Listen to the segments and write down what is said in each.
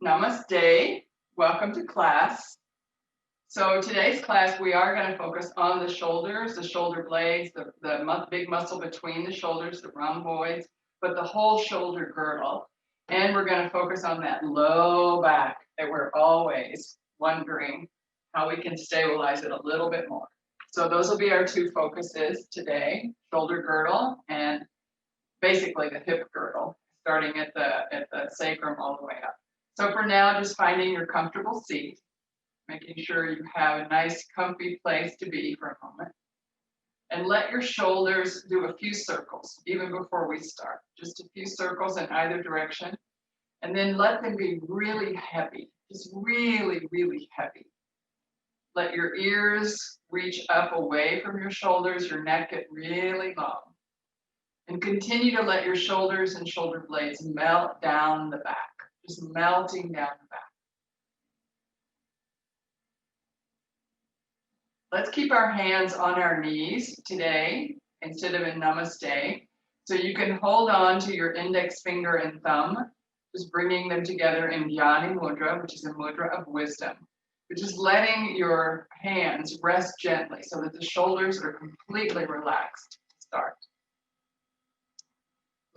Namaste. Welcome to class. So today's class, we are going to focus on the shoulders, the shoulder blades, the big muscle between the shoulders, the rhomboids, but the whole shoulder girdle. And we're going to focus on that low back that we're always wondering how we can stabilize it a little bit more. So those will be our two focuses today, shoulder girdle and basically the hip girdle, starting at the sacrum all the way up. So for now, just finding your comfortable seat, making sure you have a nice comfy place to be for a moment. And let your shoulders do a few circles, even before we start. Just a few circles in either direction. And then let them be really heavy, just really, really heavy. Let your ears reach up away from your shoulders, your neck get really long. And continue to let your shoulders and shoulder blades melt down the back. Just melting down the back. Let's keep our hands on our knees today instead of in Namaste. So you can hold on to your index finger and thumb, just bringing them together in Yawning Mudra, which is a mudra of wisdom, which is letting your hands rest gently so that the shoulders are completely relaxed to start.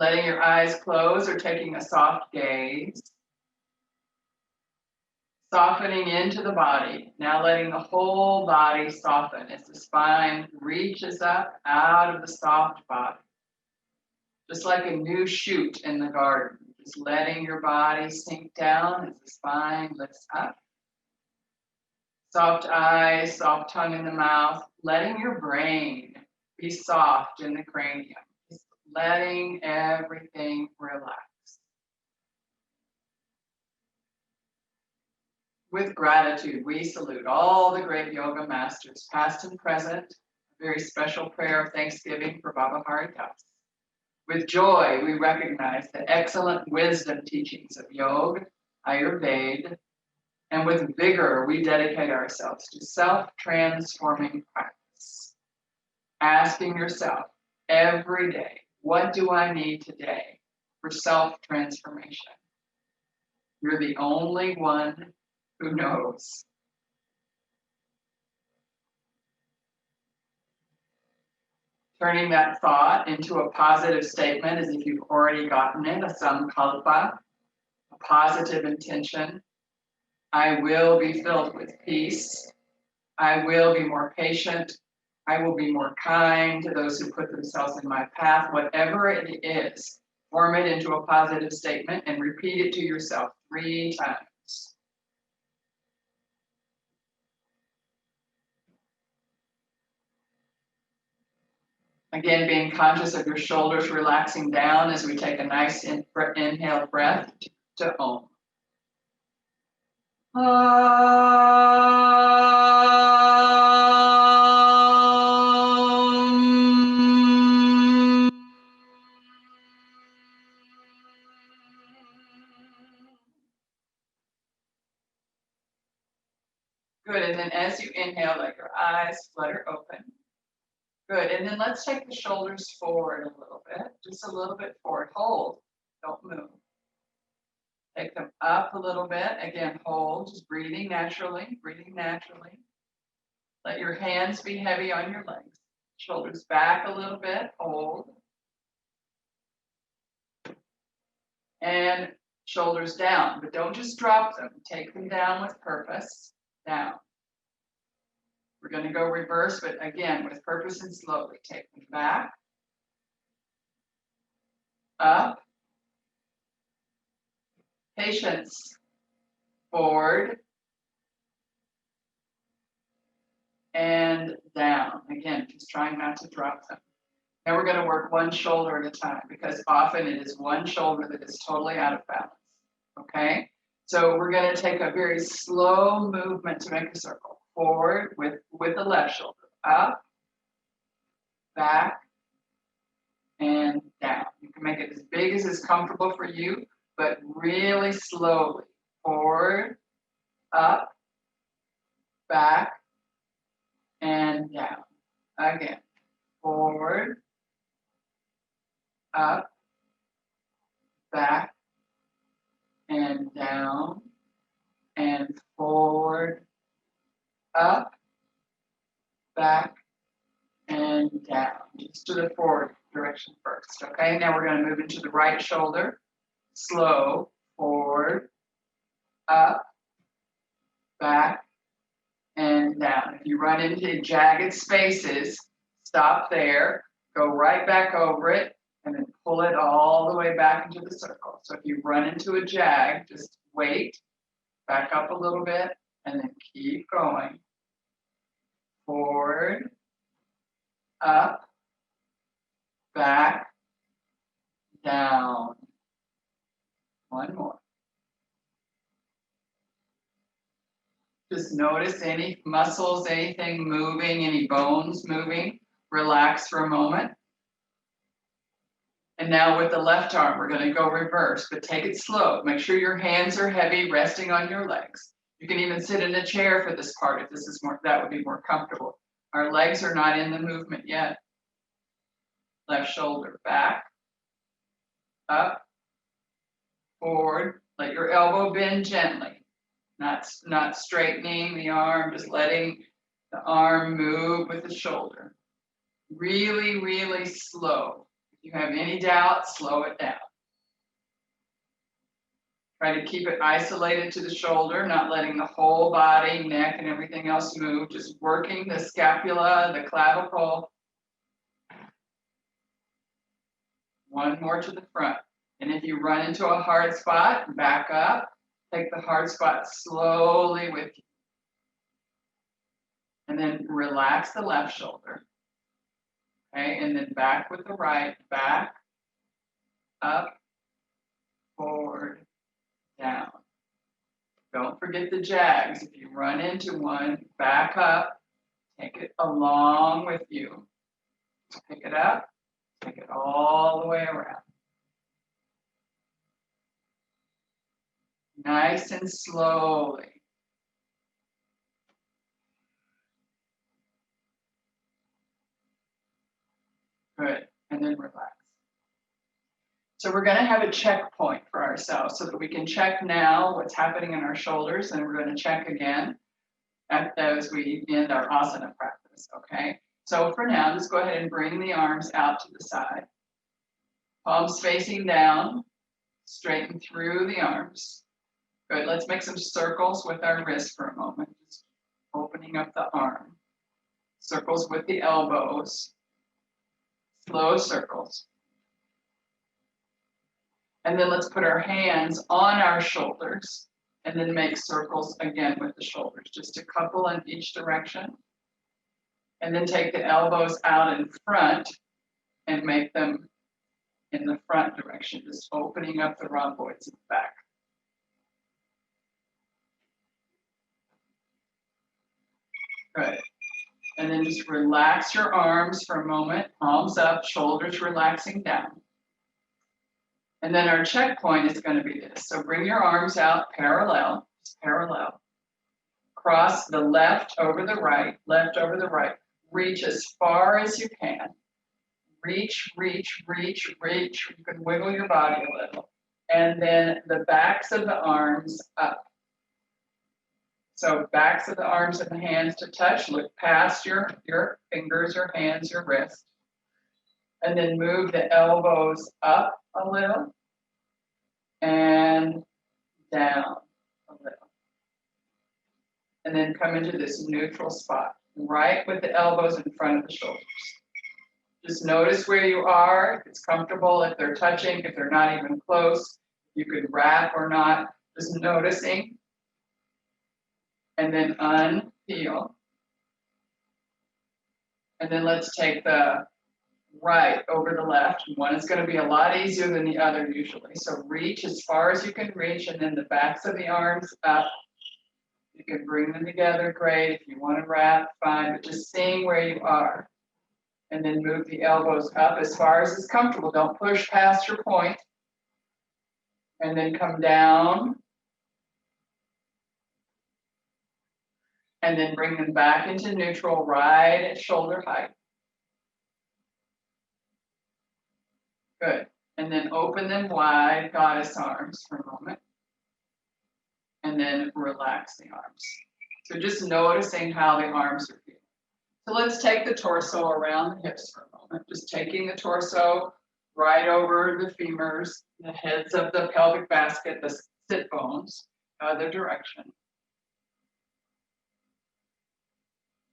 Letting your eyes close or taking a soft gaze. Softening into the body. Now letting the whole body soften as the spine reaches up out of the soft body. Just like a new shoot in the garden. Just letting your body sink down as the spine lifts up. Soft eyes, soft tongue in the mouth. Letting your brain be soft in the cranium. Just letting everything relax. With gratitude, we salute all the great yoga masters, past and present. A very special prayer of thanksgiving for Baba Hari Das. With joy, we recognize the excellent wisdom teachings of yoga, Ayurveda, and with vigor, we dedicate ourselves to self-transforming practice. Asking yourself every day, what do I need today for self-transformation? You're the only one who knows? Turning that thought into a positive statement as if you've already gotten it, a sankalpa, a positive intention. I will be filled with peace. I will be more patient. I will be more kind to those who put themselves in my path. Whatever it is, form it into a positive statement and repeat it to yourself 3 times. Again, being conscious of your shoulders relaxing down as we take a nice inhale breath to Om. Good, and then as you inhale, let your eyes flutter open. Good, and then let's take the shoulders forward a little bit, just a little bit forward. Hold, don't move. Take them up a little bit. Again, hold, just breathing naturally, breathing naturally. Let your hands be heavy on your legs. Shoulders back a little bit, hold. And shoulders down, but don't just drop them. Take them down with purpose, down. We're going to go reverse, but again, with purpose and slowly. Take them back, up, patience, forward, and down. Again, just trying not to drop them. Now we're going to work one shoulder at a time because often it is one shoulder that is totally out of balance. Okay? So we're going to take a very slow movement to make a circle. Forward with the left shoulder. Up, back, and down. You can make it as big as is comfortable for you, but really slowly. Forward, up, back, and down. Again. Forward, up, back, and down. and forward, up, back, and down. Just to the forward direction first. Okay, now we're going to move into the right shoulder. Slow, forward, up, back, and down. If you run into jagged spaces, stop there, go right back over it, and then pull it all the way back into the circle. So if you run into a jag, just wait, back up a little bit, and then keep going. Forward, up, back, down. One more. Just notice any muscles, anything moving, any bones moving. Relax for a moment. And now with the left arm, we're going to go reverse, but take it slow. Make sure your hands are heavy, resting on your legs. You can even sit in a chair for this part if this is more, that would be more comfortable. Our legs are not in the movement yet. Left shoulder back, up, forward. Let your elbow bend gently, not straightening the arm, just letting the arm move with the shoulder. Really, really slow. If you have any doubt, slow it down. Try to keep it isolated to the shoulder, not letting the whole body, neck, and everything else move. Just working the scapula, the clavicle. One more to the front. And if you run into a hard spot, back up. Take the hard spot slowly with you. And then relax the left shoulder. Okay, and then back with the right, back, up, forward, down. Don't forget the jags. If you run into one, back up, take it along with you. Pick it up, take it all the way around. Nice and slowly. Good, and then relax. So we're going to have a checkpoint for ourselves so that we can check now what's happening in our shoulders, and we're going to check again as we end our asana practice, okay? So for now, just go ahead and bring the arms out to the side. Palms facing down, straighten through the arms. Good, let's make some circles with our wrists for a moment. Just opening up the arm. Circles with the elbows. Slow circles. And then let's put our hands on our shoulders and then make circles again with the shoulders, just a couple in each direction. And then take the elbows out in front and make them in the front direction, just opening up the rhomboids in the back. Good. And then just relax your arms for a moment, palms up, shoulders relaxing down. And then our checkpoint is going to be this. So bring your arms out parallel, just parallel. Cross the left over the right, left over the right. Reach as far as you can. Reach, reach, reach, reach. You can wiggle your body a little. And then the backs of the arms up. So backs of the arms and the hands to touch. Look past your fingers, your hands, your wrist. And then move the elbows up a little and down a little. And then come into this neutral spot, right with the elbows in front of the shoulders. Just notice where you are, if it's comfortable, if they're touching, if they're not even close, you could wrap or not, just noticing. And then unpeel. And then let's take the right over the left. One is going to be a lot easier than the other usually. So reach as far as you can reach, and then the backs of the arms up. You can bring them together, great. If you want to wrap, fine, but just seeing where you are. And then move the elbows up as far as is comfortable. Don't push past your point. And then come down. And then bring them back into neutral, right at shoulder height. Good. And then open them wide, goddess arms for a moment. And and then relax the arms. So just noticing how the arms are feeling. So let's take the torso around the hips for a moment. Just taking the torso right over the femurs, the heads of the pelvic basket, the sit bones, other direction.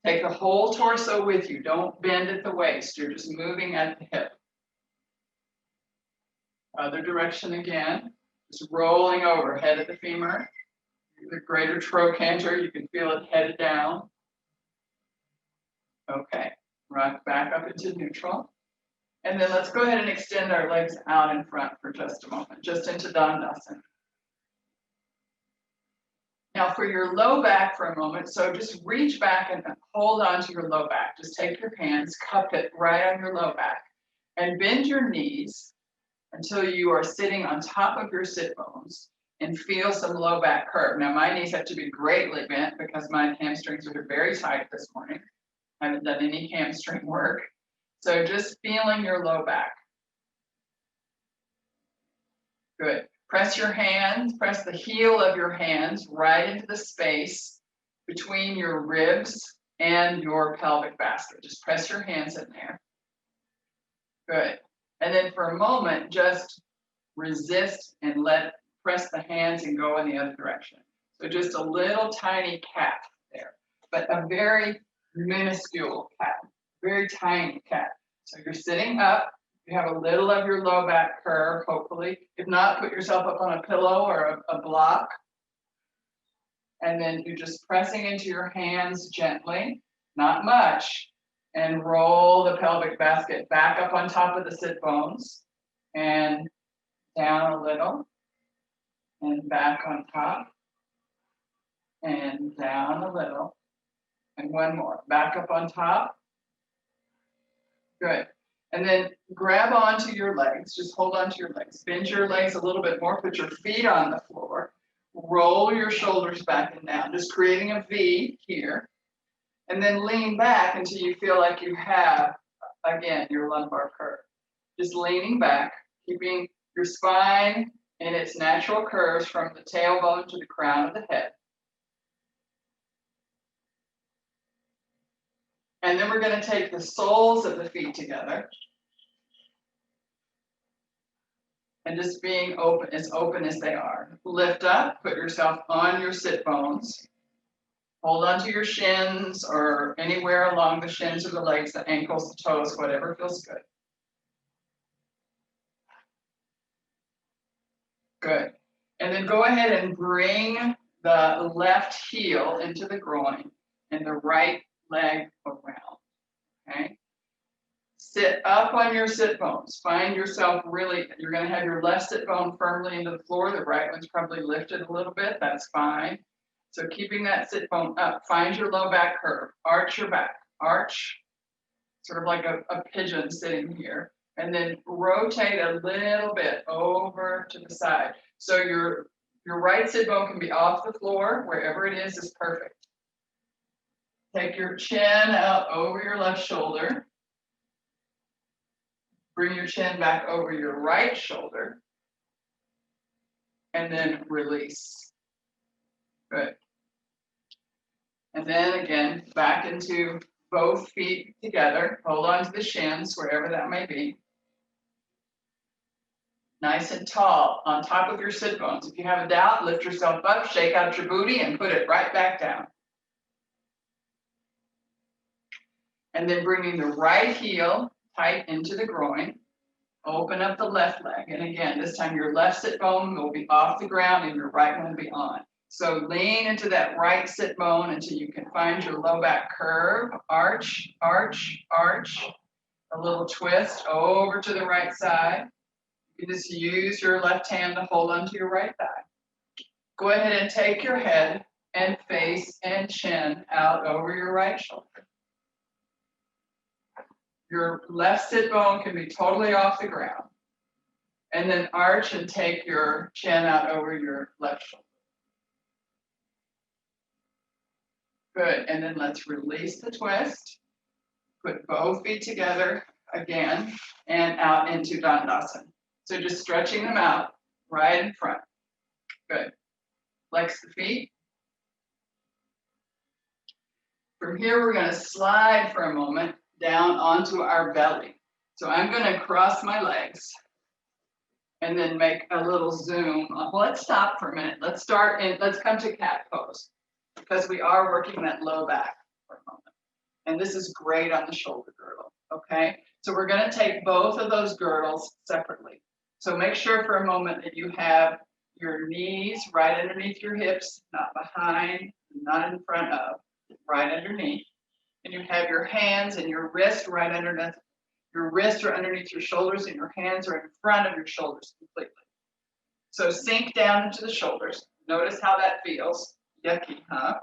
Take the whole torso with you. Don't bend at the waist. You're just moving at the hip. Other direction again. Just rolling over, head of the femur. The greater trochanter, you can feel it headed down. Okay, rock back up into neutral. And then let's go ahead and extend our legs out in front for just a moment, just into Dandasana. Now for your low back for a moment, so just reach back and hold on to your low back. Just take your hands, cup it right on your low back, and bend your knees until you are sitting on top of your sit bones and feel some low back curve. Now my knees have to be greatly bent because my hamstrings are very tight this morning. I haven't done any hamstring work. So just feeling your low back. Good. Press your hands, press the heel of your hands right into the space between your ribs and your pelvic basket. Just press your hands in there. Good. And then for a moment, just resist and press the hands and go in the other direction. So just a little tiny cat there, but a very minuscule cat, very tiny cat. So you're sitting up. You have a little of your low back curve, hopefully. If not, put yourself up on a pillow or a block. And then you're just pressing into your hands gently, not much, and roll the pelvic basket back up on top of the sit bones and down a little and back on top and down a little. And one more, back up on top. Good. And then grab onto your legs, just hold onto your legs. Bend your legs a little bit more, put your feet on the floor. Roll your shoulders back and down, just creating a V here. And then lean back until you feel like you have, again, your lumbar curve. Just leaning back, keeping your spine in its natural curves from the tailbone to the crown of the head. And then we're going to take the soles of the feet together. And just being open as they are. Lift up, put yourself on your sit bones. Hold onto your shins or anywhere along the shins of the legs, the ankles, the toes, whatever feels good. Good. And then go ahead and bring the left heel into the groin and the right leg around. Okay. Sit up on your sit bones. Find yourself really, you're going to have your left sit bone firmly into the floor. The right one's probably lifted a little bit. That's fine. So keeping that sit bone up. Find your low back curve. Arch your back. Arch, sort of like a pigeon sitting here. And then rotate a little bit over to the side. So your right sit bone can be off the floor. Wherever it is perfect. Take your chin out over your left shoulder. Bring your chin back over your right shoulder. And then release. Good. And then again, back into both feet together. Hold on to the shins, wherever that may be. Nice and tall on top of your sit bones. If you have a doubt, lift yourself up, shake out your booty, and put it right back down. And then bringing the right heel tight into the groin. Open up the left leg. And again, this time your left sit bone will be off the ground and your right one will be on. So lean into that right sit bone until you can find your low back curve. Arch, arch, arch. A little twist over to the right side. You just use your left hand to hold onto your right thigh. Go ahead and take your head and face and chin out over your right shoulder. Your left sit bone can be totally off the ground. And then arch and take your chin out over your left shoulder. Good, and then let's release the twist. Put both feet together again and out into Dandasana. So just stretching them out right in front. Good. Flex the feet. From here, we're going to slide for a moment down onto our belly. So I'm going to cross my legs and then make a little zoom. Well, let's stop for a minute. Let's come to cat pose because we are working that low back for a moment. And this is great on the shoulder girdle, okay? So we're going to take both of those girdles separately. So make sure for a moment that you have your knees right underneath your hips, not behind, not in front of, right underneath. And you have your hands and your wrist right underneath. Your wrists are underneath your shoulders and your hands are in front of your shoulders completely. So sink down into the shoulders. Notice how that feels. Yucky, huh?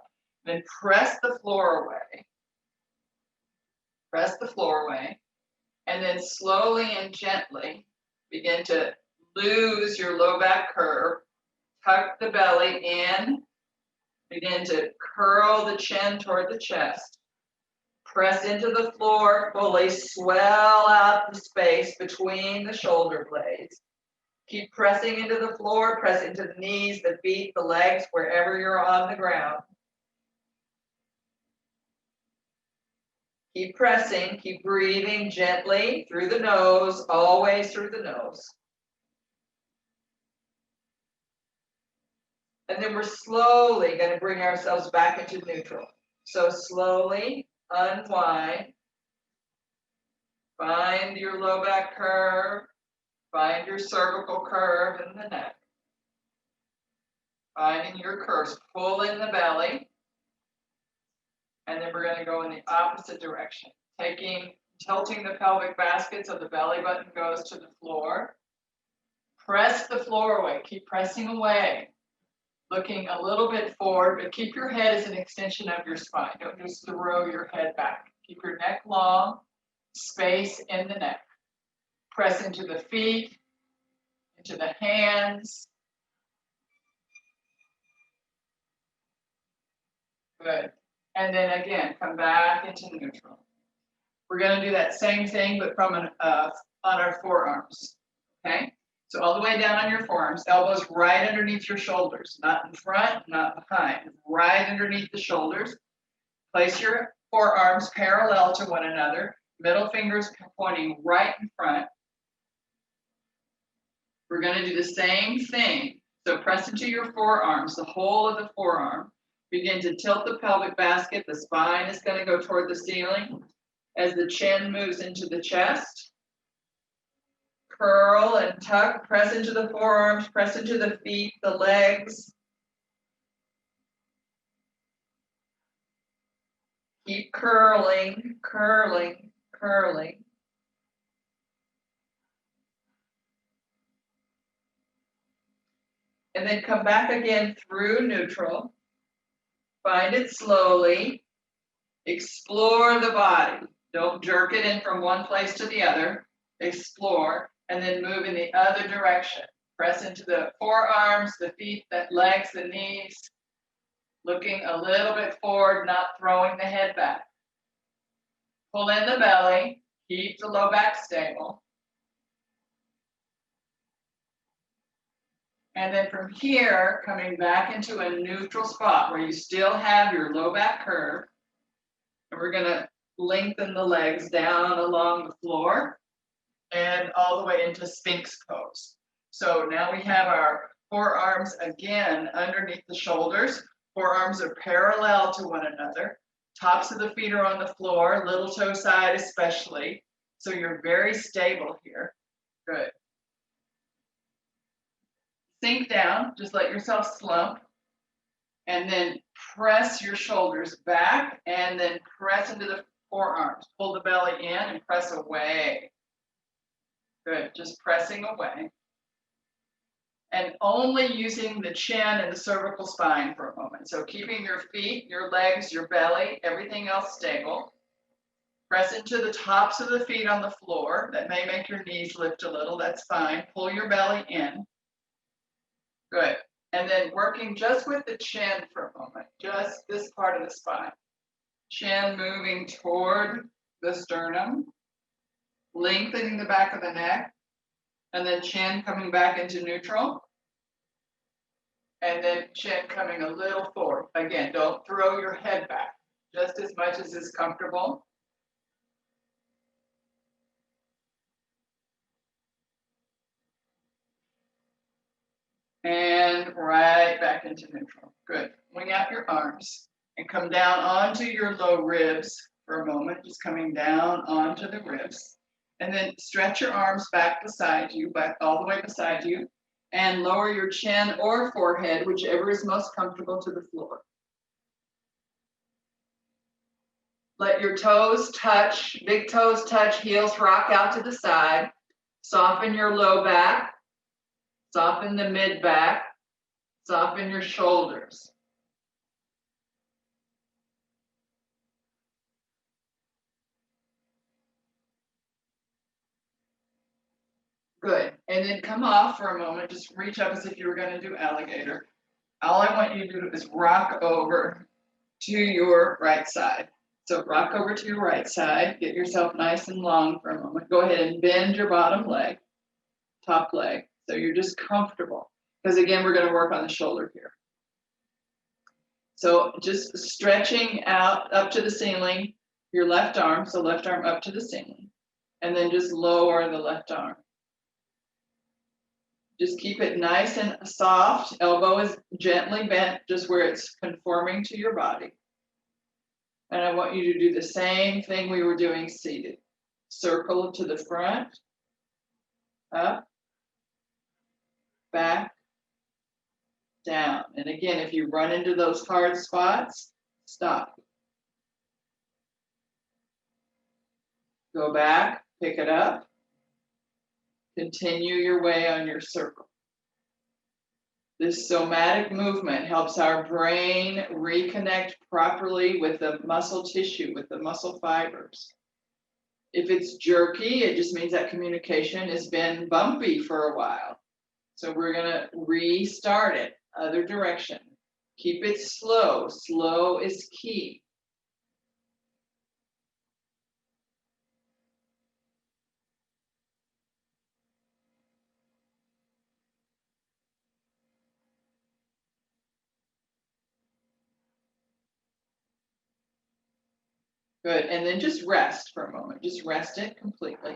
Then press the floor away. Press the floor away. And then slowly and gently begin to lose your low back curve. Tuck the belly in. Begin to curl the chin toward the chest. Press into the floor fully. Swell out the space between the shoulder blades. Keep pressing into the floor. Press into the knees, the feet, the legs, wherever you're on the ground. Keep pressing. Keep breathing gently through the nose, always through the nose. And then we're slowly going to bring ourselves back into neutral. So slowly unwind. Find your low back curve. Find your cervical curve in the neck. Finding your curves. Pull in the belly. And then we're going to go in the opposite direction. Tilting the pelvic basket so the belly button goes to the floor. Press the floor away. Keep pressing away. Looking a little bit forward, but keep your head as an extension of your spine. Don't just throw your head back. Keep your neck long, space in the neck. Press into the feet, into the hands. Good. And then again, come back into neutral. We're going to do that same thing, but from on our forearms. Okay? So all the way down on your forearms, elbows right underneath your shoulders, not in front, not behind, right underneath the shoulders. Place your forearms parallel to one another, middle fingers pointing right in front. We're going to do the same thing. So press into your forearms, the whole of the forearm. Begin to tilt the pelvic basket. The spine is going to go toward the ceiling as the chin moves into the chest. Curl and tuck, press into the forearms, press into the feet, the legs. Keep curling, curling, curling. And then come back again through neutral. Find it slowly. Explore the body. Don't jerk it in from one place to the other. Explore. And then move in the other direction. Press into the forearms, the feet, the legs, the knees. Looking a little bit forward, not throwing the head back. Pull in the belly. Keep the low back stable. And then from here, coming back into a neutral spot where you still have your low back curve. And we're going to lengthen the legs down along the floor and all the way into Sphinx Pose. So now we have our forearms again underneath the shoulders. Forearms are parallel to one another. Tops of the feet are on the floor, little toe side especially. So you're very stable here. Good. Sink down, just let yourself slump. And then press your shoulders back and then press into the forearms. Pull the belly in and press away. Good, just pressing away. And only using the chin and the cervical spine for a moment. So keeping your feet, your legs, your belly, everything else stable. Press into the tops of the feet on the floor. That may make your knees lift a little, that's fine. Pull your belly in. Good. And then working just with the chin for a moment, just this part of the spine. Chin moving toward the sternum, lengthening the back of the neck, and then chin coming back into neutral. And then chin coming a little forward. Again, don't throw your head back, just as much as is comfortable. And right back into neutral. Good. Wing out your arms and come down onto your low ribs for a moment, just coming down onto the ribs. And then stretch your arms back beside you, back all the way beside you, and lower your chin or forehead, whichever is most comfortable, to the floor. Let your toes touch, big toes touch, heels rock out to the side. Soften your low back, soften the mid back, soften your shoulders. Good. And then come off for a moment. Just reach up as if you were going to do alligator. All I want you to do is rock over to your right side. So rock over to your right side. Get yourself nice and long for a moment. Go ahead and bend your bottom leg, top leg. So you're just comfortable. Because again, we're going to work on the shoulder here. So just stretching out up to the ceiling, your left arm. So left arm up to the ceiling. And then just lower the left arm. Just keep it nice and soft. Elbow is gently bent just where it's conforming to your body. And I want you to do the same thing we were doing seated. Circle to the front, up, back, down. And again, if you run into those hard spots, stop. Go back, pick it up. Continue your way on your circle. This somatic movement helps our brain reconnect properly with the muscle tissue, with the muscle fibers. If it's jerky, it just means that communication has been bumpy for a while. So we're going to restart it, other direction. Keep it slow. Slow is key. Good, and then just rest for a moment. Just rest it completely.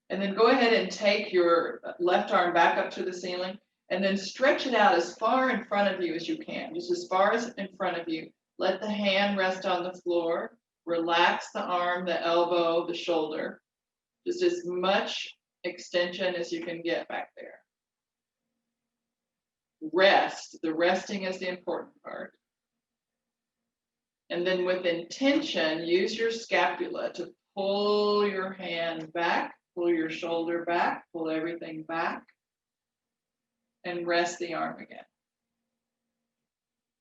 And then go ahead and take your left arm back up to the ceiling and then stretch it out as far in front of you as you can, just as far as in front of you. Let the hand rest on the floor. Relax the arm, the elbow, the shoulder. Just as much extension as you can get back there. Rest. The resting is the important part. And then with intention, use your scapula to pull your hand back, pull your shoulder back, pull everything back, and rest the arm again.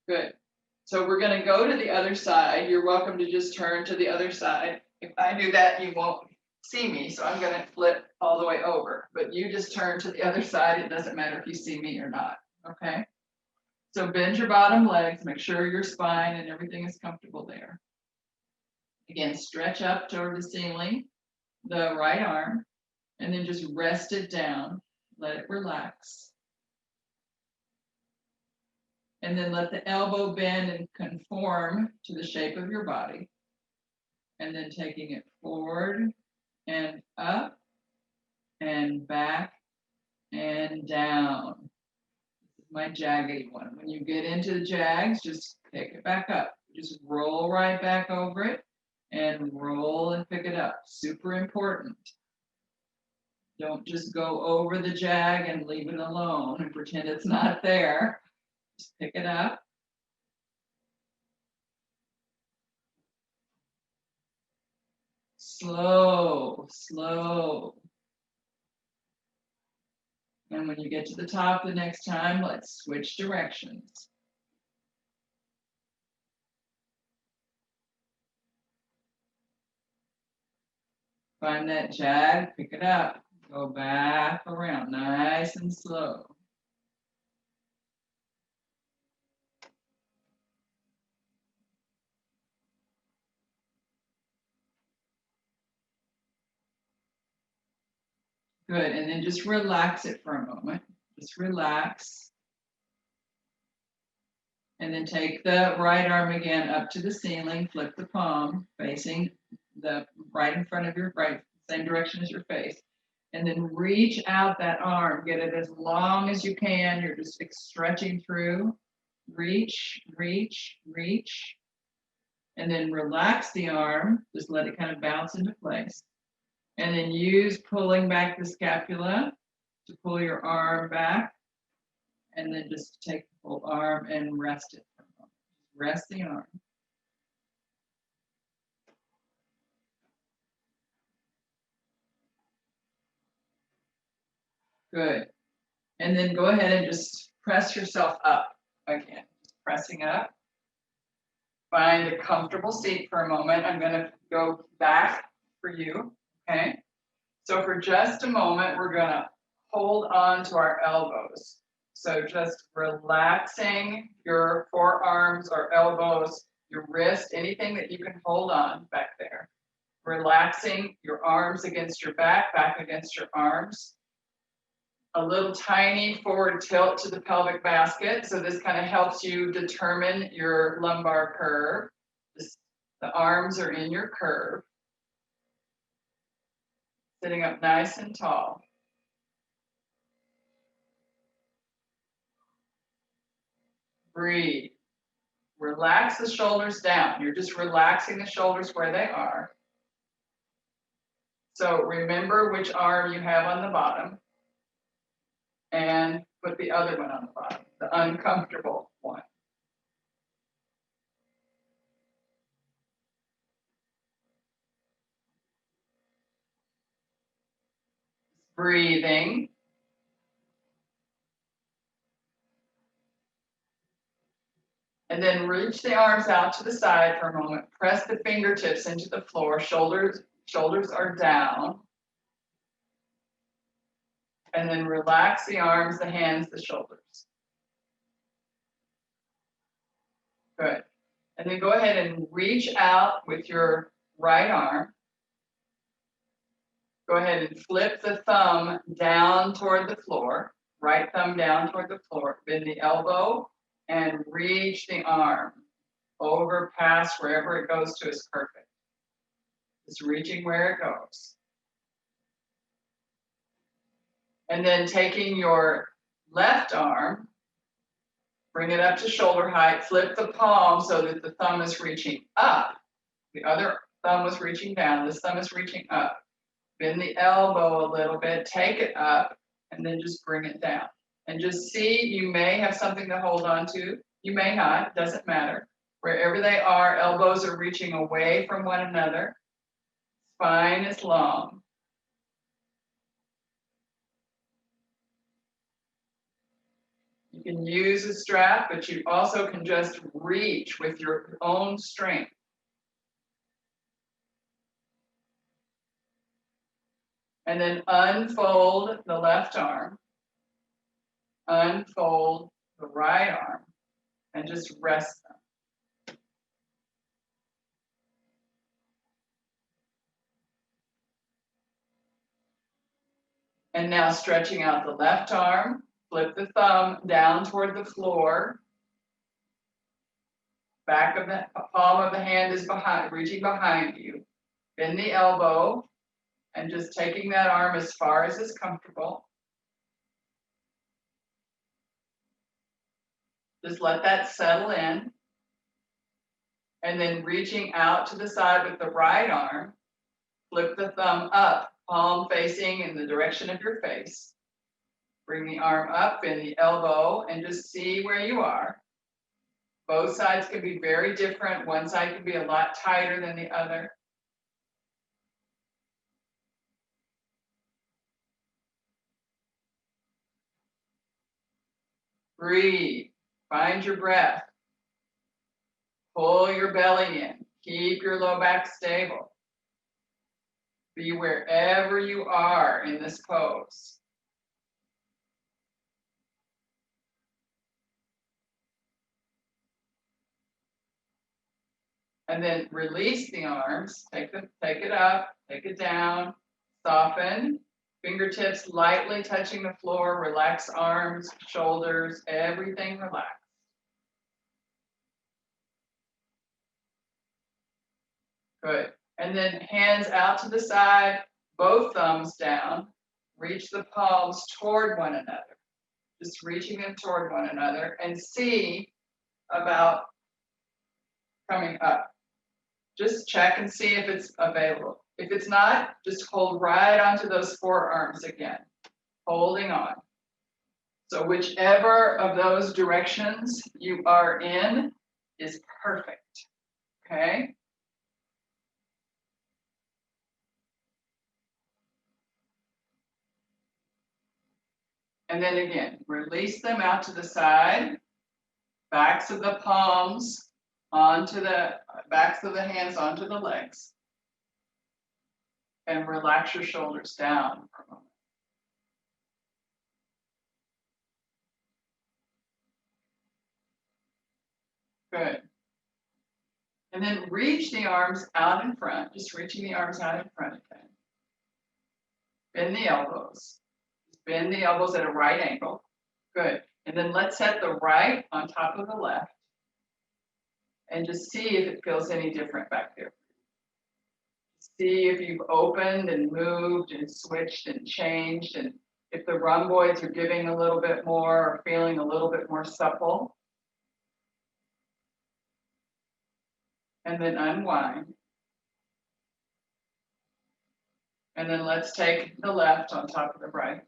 Good. So we're going to go to the other side. You're welcome to just turn to the other side. If I do that, you won't see me, so I'm going to flip all the way over. But you just turn to the other side. It doesn't matter if you see me or not. Okay? So bend your bottom legs. Make sure your spine and everything is comfortable there. Again, stretch up toward the ceiling, the right arm, and then just rest it down. Let it relax. And then let the elbow bend and conform to the shape of your body. And then taking it forward and up and back and down. This is my jaggedy one. When you get into the jags, just pick it back up. Just roll right back over it and roll and pick it up. Super important. Don't just go over the jag and leave it alone and pretend it's not there. Just pick it up. Slow, slow. And when you get to the top the next time, let's switch directions. Find that jag, pick it up. Go back around, nice and slow. Good, and then just relax it for a moment. Just relax. And then take the right arm again up to the ceiling, flip the palm, facing the right in front of your right, same direction as your face. And then reach out that arm, get it as long as you can. You're just stretching through. Reach, reach, reach. And then relax the arm, just let it kind of bounce into place. And then use pulling back the scapula to pull your arm back. And then just take the whole arm and rest it for a moment. Rest the arm. Good. And then go ahead and just press yourself up again. Pressing up. Find a comfortable seat for a moment. I'm going to go back for you. Okay. So for just a moment, we're going to hold on to our elbows. So just relaxing your forearms or elbows, your wrist, anything that you can hold on back there. Relaxing your arms against your back, back against your arms. A little tiny forward tilt to the pelvic basket. So this kind of helps you determine your lumbar curve. The arms are in your curve. Sitting up nice and tall. Breathe. Relax the shoulders down. You're just relaxing the shoulders where they are. So remember which arm you have on the bottom. And put the other one on the bottom, the uncomfortable one. Breathing. And then reach the arms out to the side for a moment. Press the fingertips into the floor. Shoulders are down. And then relax the arms, the hands, the shoulders. Good. And then go ahead and reach out with your right arm. Go ahead and flip the thumb down toward the floor. Right thumb down toward the floor. Bend the elbow and reach the arm over past wherever it goes to is perfect. Just reaching where it goes. And then taking your left arm, bring it up to shoulder height, flip the palm so that the thumb is reaching up. The other thumb was reaching down, this thumb is reaching up. Bend the elbow a little bit, take it up, and then just bring it down. And just see, you may have something to hold on to. You may not, doesn't matter. Wherever they are, elbows are reaching away from one another. Spine is long. You can use a strap, but you also can just reach with your own strength. And then unfold the left arm, unfold the right arm, and just rest them. And now stretching out the left arm, flip the thumb down toward the floor. Back of the palm of the hand is behind, reaching behind you. Bend the elbow and just taking that arm as far as is comfortable. Just let that settle in. And then reaching out to the side with the right arm, flip the thumb up, palm facing in the direction of your face. Bring the arm up, bend the elbow, and just see where you are. Both sides can be very different. One side can be a lot tighter than the other. Breathe. Find your breath. Pull your belly in. Keep your low back stable. Be wherever you are in this pose. And then release the arms. Take it up, take it down, soften, Fingertips lightly touching the floor, relax arms, shoulders, everything relaxed. Good. And then hands out to the side, both thumbs down, reach the palms toward one another. Just reaching them toward one another and see about coming up. Just check and see if it's available. If it's not, just hold right onto those forearms again, holding on. So whichever of those directions you are in is perfect, okay? And then again, release them out to the side, backs of the palms onto the backs of the hands onto the legs. And relax your shoulders down for a moment. Good. And then reach the arms out in front, just reaching the arms out in front again. Bend the elbows. Bend the elbows at a right angle. Good. And then let's set the right on top of the left. And just see if it feels any different back there. See if you've opened and moved and switched and changed, and if the rhomboids are giving a little bit more or feeling a little bit more supple. And then unwind. And then let's take the left on top of the right.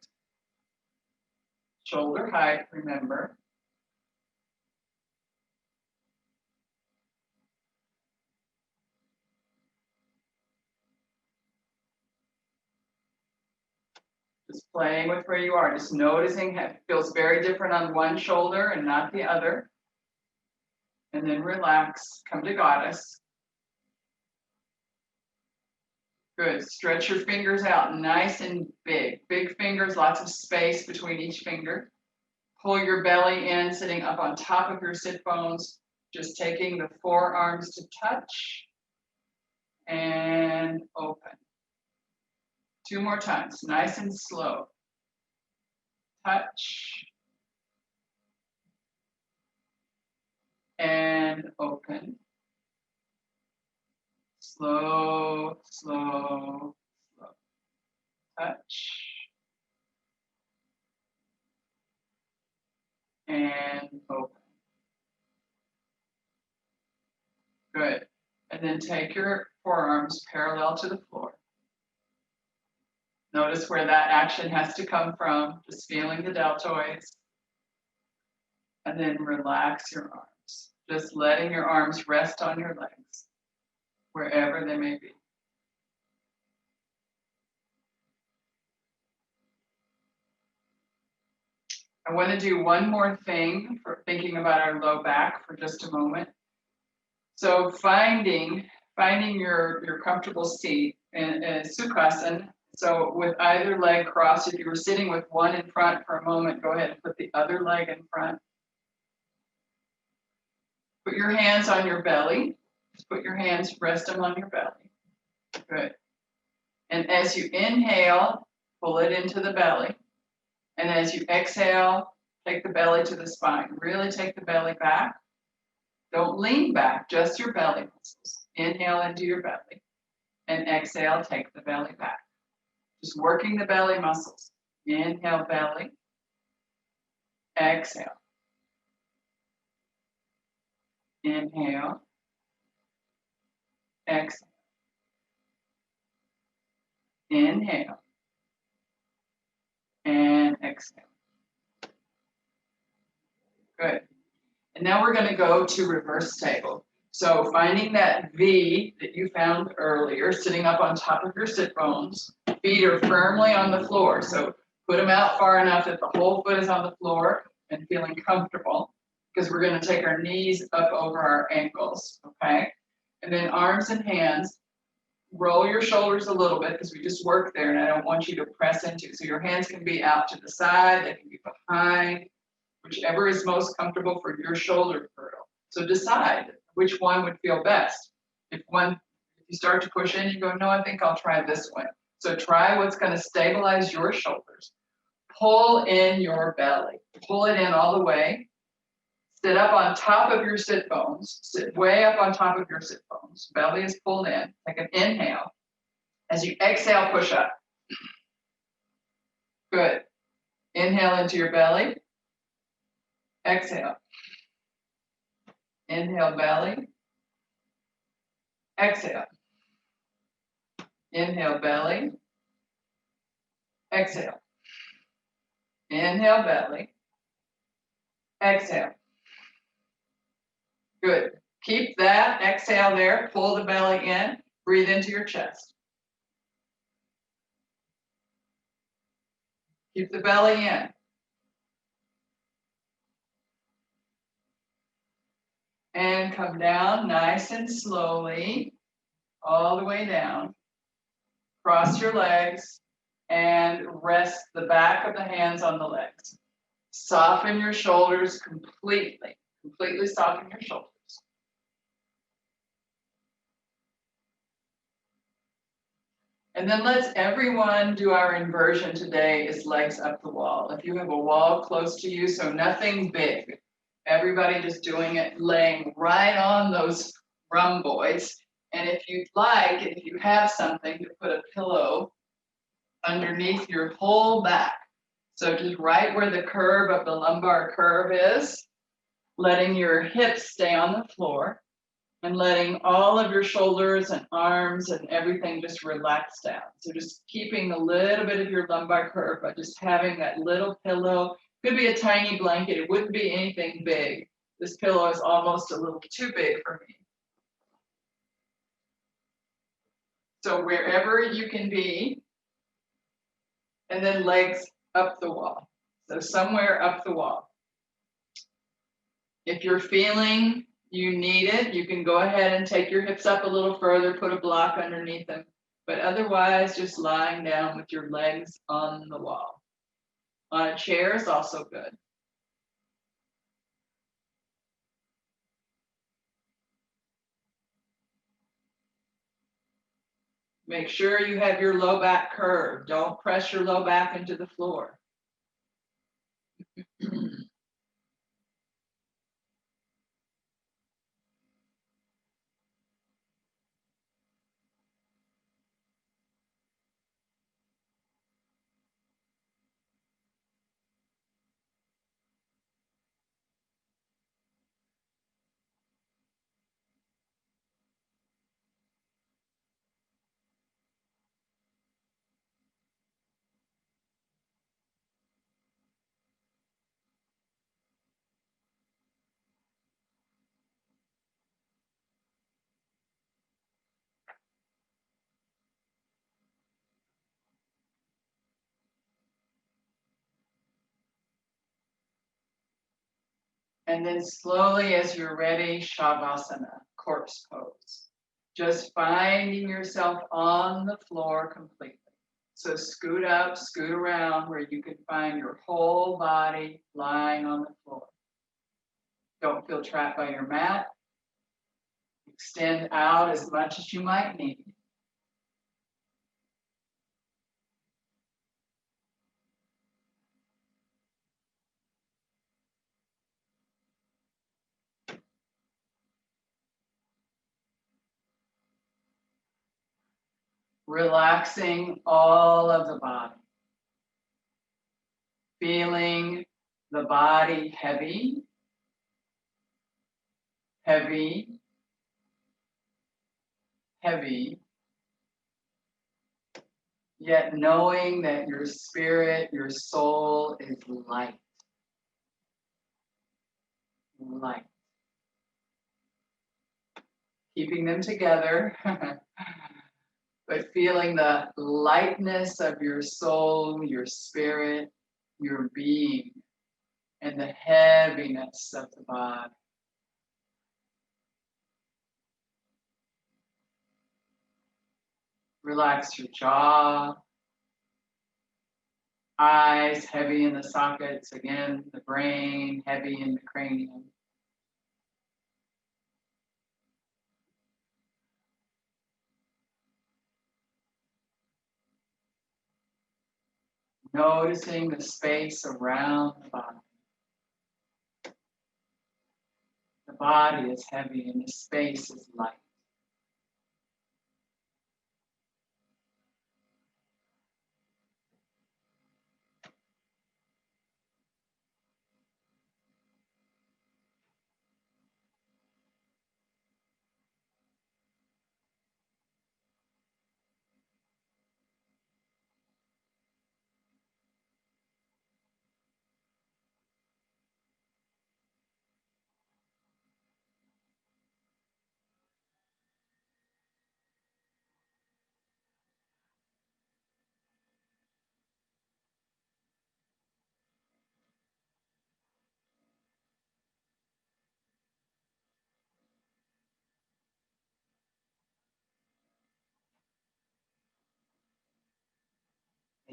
Shoulder height, remember. Just playing with where you are, just noticing how it feels very different on one shoulder and not the other. And then relax, come to goddess. Good, stretch your fingers out nice and big. Big fingers, lots of space between each finger. Pull your belly in, sitting up on top of your sit bones. Just taking the forearms to touch and open. 2 more times, nice and slow. Touch and open. Slow, slow, slow. Touch and open. Good. And then take your forearms parallel to the floor. Notice where that action has to come from, just feeling the deltoids. And then relax your arms, just letting your arms rest on your legs, wherever they may be. I want to do one more thing for thinking about our low back for just a moment. So finding your comfortable seat in Sukhasana. So with either leg crossed, if you were sitting with one in front for a moment, go ahead and put the other leg in front. Put your hands on your belly. Just put your hands, rest them on your belly. Good. And as you inhale, pull it into the belly. And as you exhale, take the belly to the spine. Really take the belly back. Don't lean back, just your belly muscles. Inhale into your belly. And exhale, take the belly back. Just working the belly muscles. Inhale, belly. Exhale. Inhale. Exhale. Inhale. And exhale. Good. And now we're going to go to reverse table. So finding that V that you found earlier, sitting up on top of your sit bones, feet are firmly on the floor. So put them out far enough that the whole foot is on the floor and feeling comfortable, because we're going to take our knees up over our ankles, okay? And then arms and hands, roll your shoulders a little bit because we just worked there and I don't want you to press into. So your hands can be out to the side, they can be behind, whichever is most comfortable for your shoulder girdle. So decide which one would feel best. If you start to push in, you go, no, I think I'll try this one. So try what's going to stabilize your shoulders. Pull in your belly. Pull it in all the way. Sit up on top of your sit bones. Sit way up on top of your sit bones. Belly is pulled in. Take an inhale. As you exhale, push up. Good. Inhale into your belly. Exhale. Inhale, belly. Exhale. Inhale, belly. Exhale. Inhale, belly. Exhale. Good. Keep that exhale there. Pull the belly in. Breathe into your chest. Keep the belly in. And come down nice and slowly, all the way down. Cross your legs and rest the back of the hands on the legs. Soften your shoulders completely. Completely soften your shoulders. And then let's everyone do our inversion today is legs up the wall. If you have a wall close to you, so nothing big. Everybody just doing it, laying right on those rhomboids. And if you'd like, if you have something to put a pillow underneath your whole back. So just right where the curve of the lumbar curve is, letting your hips stay on the floor and letting all of your shoulders and arms and everything just relax down. So just keeping a little bit of your lumbar curve by just having that little pillow. Could be a tiny blanket. It wouldn't be anything big. This pillow is almost a little too big for me. So wherever you can be, and then legs up the wall. So somewhere up the wall. If you're feeling you need it, you can go ahead and take your hips up a little further, put a block underneath them. But otherwise, just lying down with your legs on the wall. On a chair is also good. Make sure you have your low back curved. Don't press your low back into the floor. And then slowly, as you're ready, Shavasana, corpse pose. Just finding yourself on the floor completely. So scoot up, scoot around where you can find your whole body lying on the floor. Don't feel trapped by your mat. Extend out as much as you might need. Relaxing all of the body. Feeling the body heavy, heavy, heavy, yet knowing that your spirit, your soul is light. Light. Keeping them together, but feeling the lightness of your soul, your spirit, your being, and the heaviness of the body. Relax your jaw, eyes heavy in the sockets, again, the brain heavy in the cranium. Noticing the space around the body. The body is heavy and the space is light.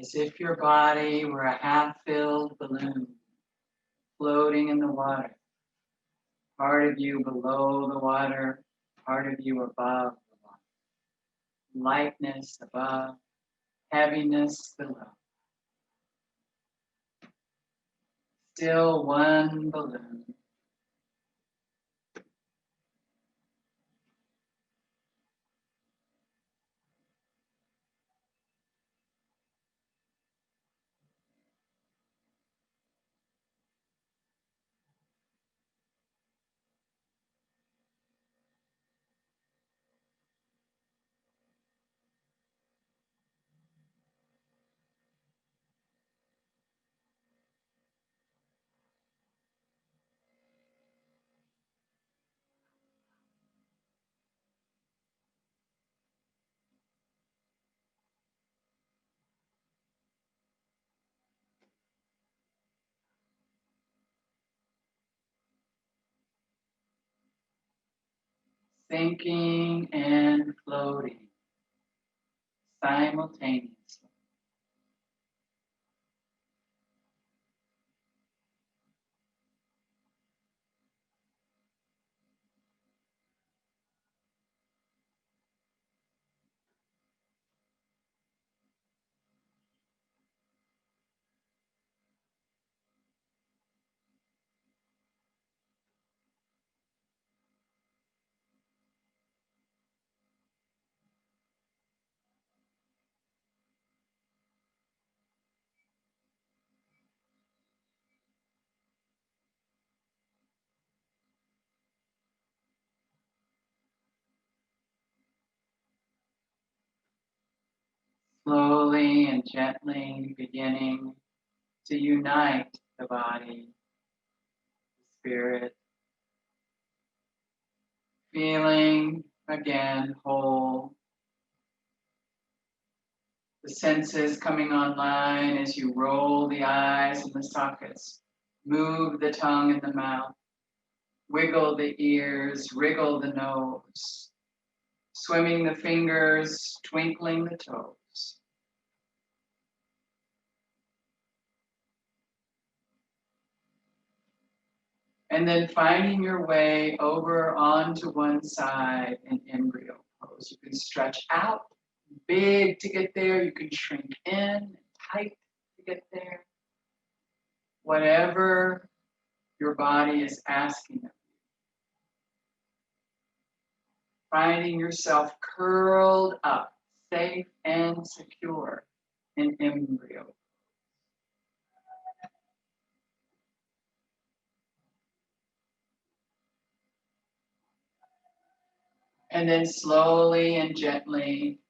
As if your body were a half-filled balloon floating in the water. Part of you below the water, part of you above the water. Lightness above, heaviness below. Still one balloon. Sinking and floating simultaneously. Slowly and gently beginning to unite the body, the spirit, feeling again whole. The senses coming online as you roll the eyes in the sockets, move the tongue in the mouth, wiggle the ears, wriggle the nose, swimming the fingers, twinkling the toes. And then finding your way over onto one side in embryo pose. You can stretch out, big to get there. You can shrink in, tight to get there. Whatever your body is asking of you. Finding yourself curled up, safe and secure in embryo. And then slowly and gently,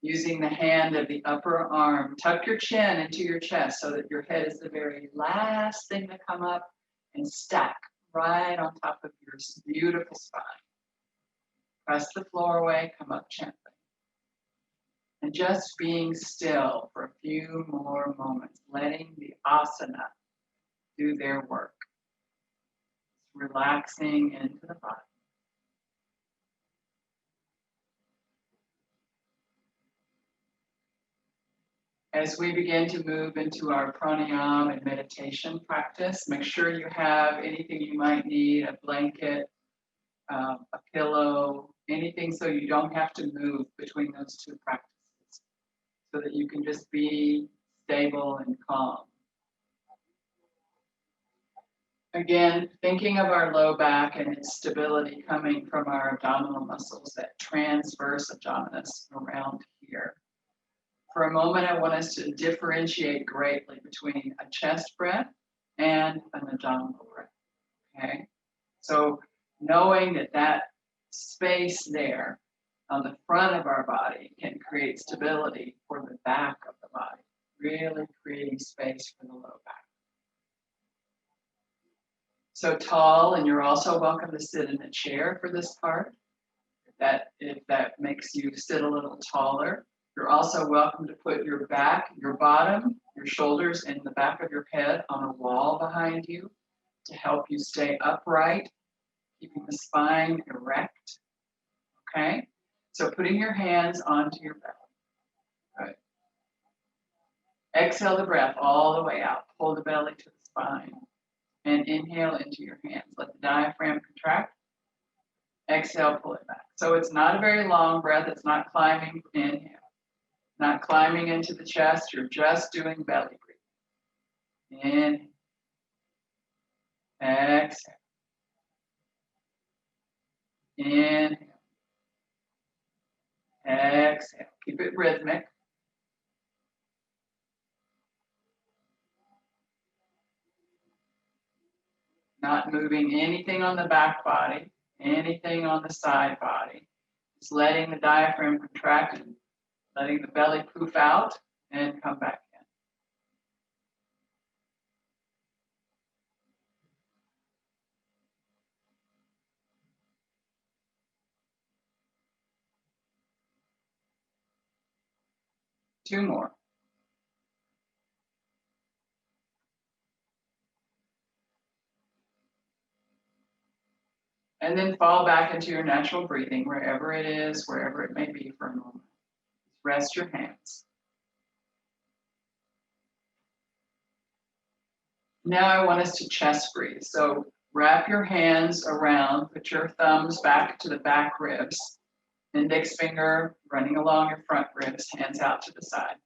using the hand of the upper arm, tuck your chin into your chest so that your head is the very last thing to come up and stack right on top of your beautiful spine. Press the floor away, come up gently. And just being still for a few more moments, letting the asana do their work. Relaxing into the body. As we begin to move into our pranayama and meditation practice, make sure you have anything you might need, a blanket, a pillow, anything so you don't have to move between those two practices, so that you can just be stable and calm. Again, thinking of our low back and its stability coming from our abdominal muscles, that transverse abdominis around here. For a moment, I want us to differentiate greatly between a chest breath and an abdominal breath, okay? So knowing that that space there on the front of our body can create stability for the back of the body, really creating space for the low back. So tall, and you're also welcome to sit in a chair for this part. If that makes you sit a little taller. You're also welcome to put your back, your bottom, your shoulders, and the back of your head on a wall behind you to help you stay upright, keeping the spine erect. Okay? So putting your hands onto your belly. Good. Exhale the breath all the way out. Pull the belly to the spine. And inhale into your hands. Let the diaphragm contract. Exhale, pull it back. So it's not a very long breath. It's not climbing. Inhale. Not climbing into the chest. You're just doing belly breathing. Inhale. Exhale. Inhale. Exhale. Keep it rhythmic. Not moving anything on the back body, anything on the side body. Just letting the diaphragm contract and letting the belly poof out and come back in. Two more. And then fall back into your natural breathing, wherever it is, wherever it may be for a moment. Rest your hands. Now I want us to chest breathe. So wrap your hands around, put your thumbs back to the back ribs, index finger running along your front ribs, hands out to the side.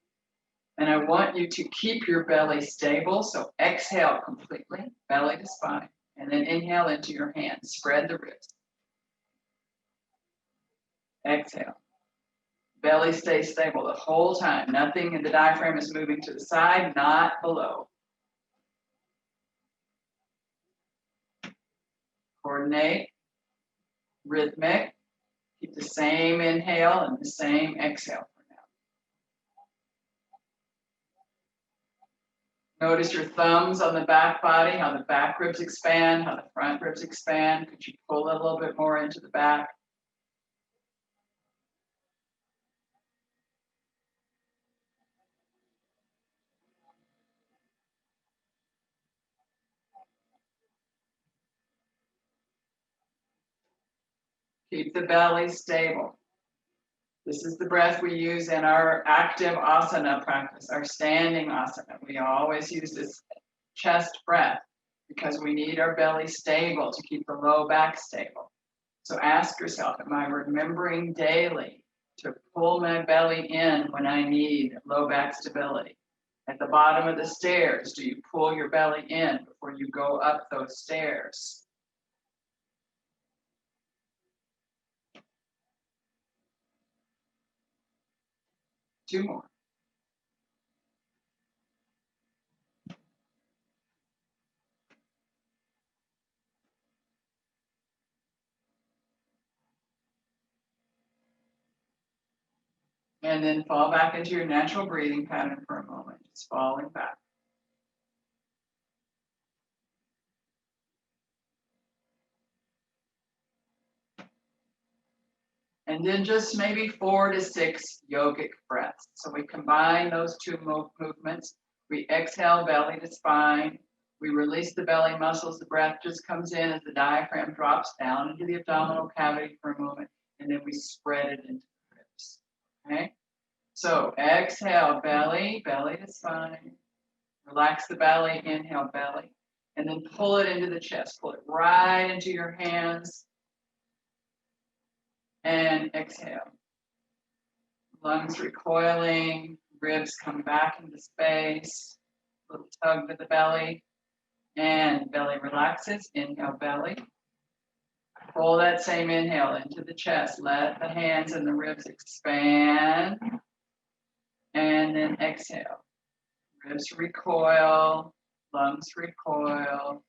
And I want you to keep your belly stable. So exhale completely, belly to spine. And then inhale into your hands. Spread the ribs. Exhale. Belly stays stable the whole time. Nothing in the diaphragm is moving to the side, not below. Coordinate. Rhythmic. Keep the same inhale and the same exhale for now. Notice your thumbs on the back body, how the back ribs expand, how the front ribs expand. Could you pull it a little bit more into the back? Keep the belly stable. This is the breath we use in our active asana practice, our standing asana. We always use this chest breath because we need our belly stable to keep the low back stable. So ask yourself, am I remembering daily to pull my belly in when I need low back stability? At the bottom of the stairs, do you pull your belly in before you go up those stairs? Two more. And then fall back into your natural breathing pattern for a moment, just falling back. And then just maybe 4 to 6 yogic breaths. So we combine those two movements. We exhale belly to spine. We release the belly muscles. The breath just comes in as the diaphragm drops down into the abdominal cavity for a moment. And then we spread it into the ribs. Okay? So exhale belly, belly to spine. Relax the belly, inhale belly. And then pull it into the chest. Pull it right into your hands. And exhale. Lungs recoiling, Ribs come back into space. Little tug to the belly. And belly relaxes. Inhale, belly. Pull that same inhale into the chest. Let the hands and the ribs expand. And then exhale. Ribs recoil. Lungs recoil.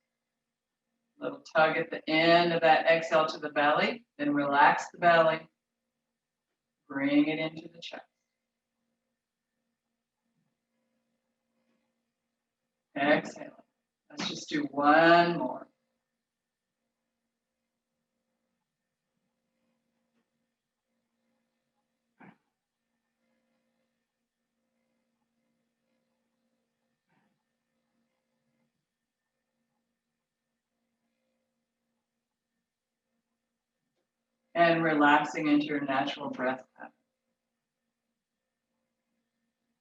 Little tug at the end of that exhale to the belly. Then relax the belly. Bring it into the chest. Exhale. Let's just do one more. And relaxing into your natural breath pattern.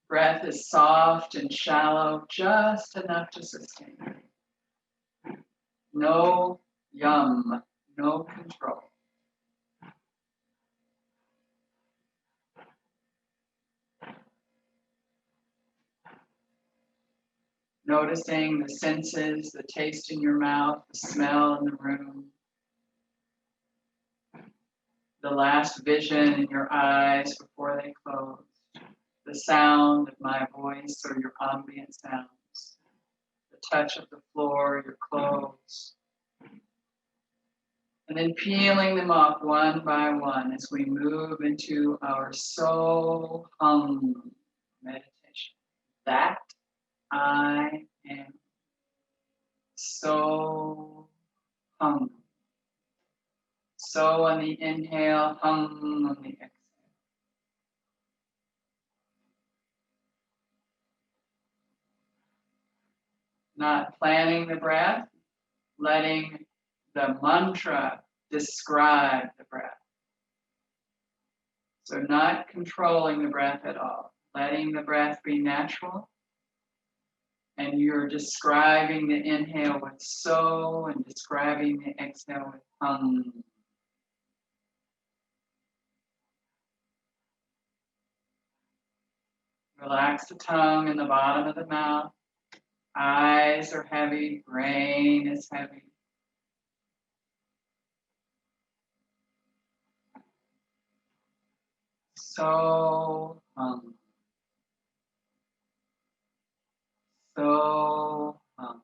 Breath is soft and shallow, just enough to sustain. No yum, no control. Noticing the senses, the taste in your mouth, the smell in the room, the last vision in your eyes before they close, the sound of my voice or your ambient sounds, the touch of the floor, your clothes, and then peeling them off one by one as we move into our SoHum meditation. That I am so hum. So on the inhale, hum on the exhale. Not planning the breath, letting the mantra describe the breath. So not controlling the breath at all, letting the breath be natural. And you're describing the inhale with so and describing the exhale with hum. Relax the tongue in the bottom of the mouth. Eyes are heavy, brain is heavy. So hum. So hum.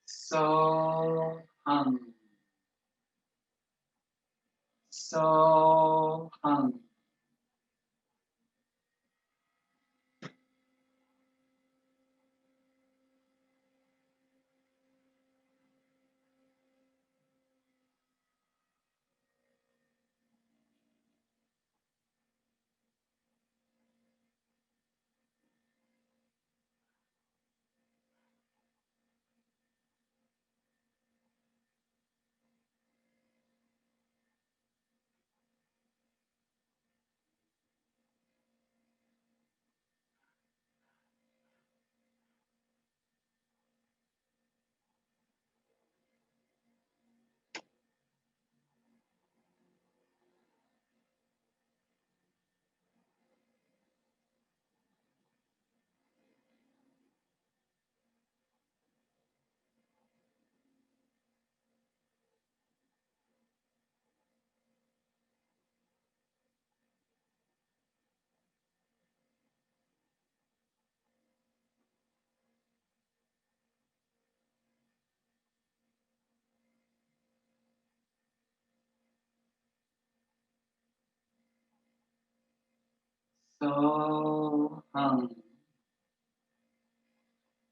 So hum. So hum. SoHum.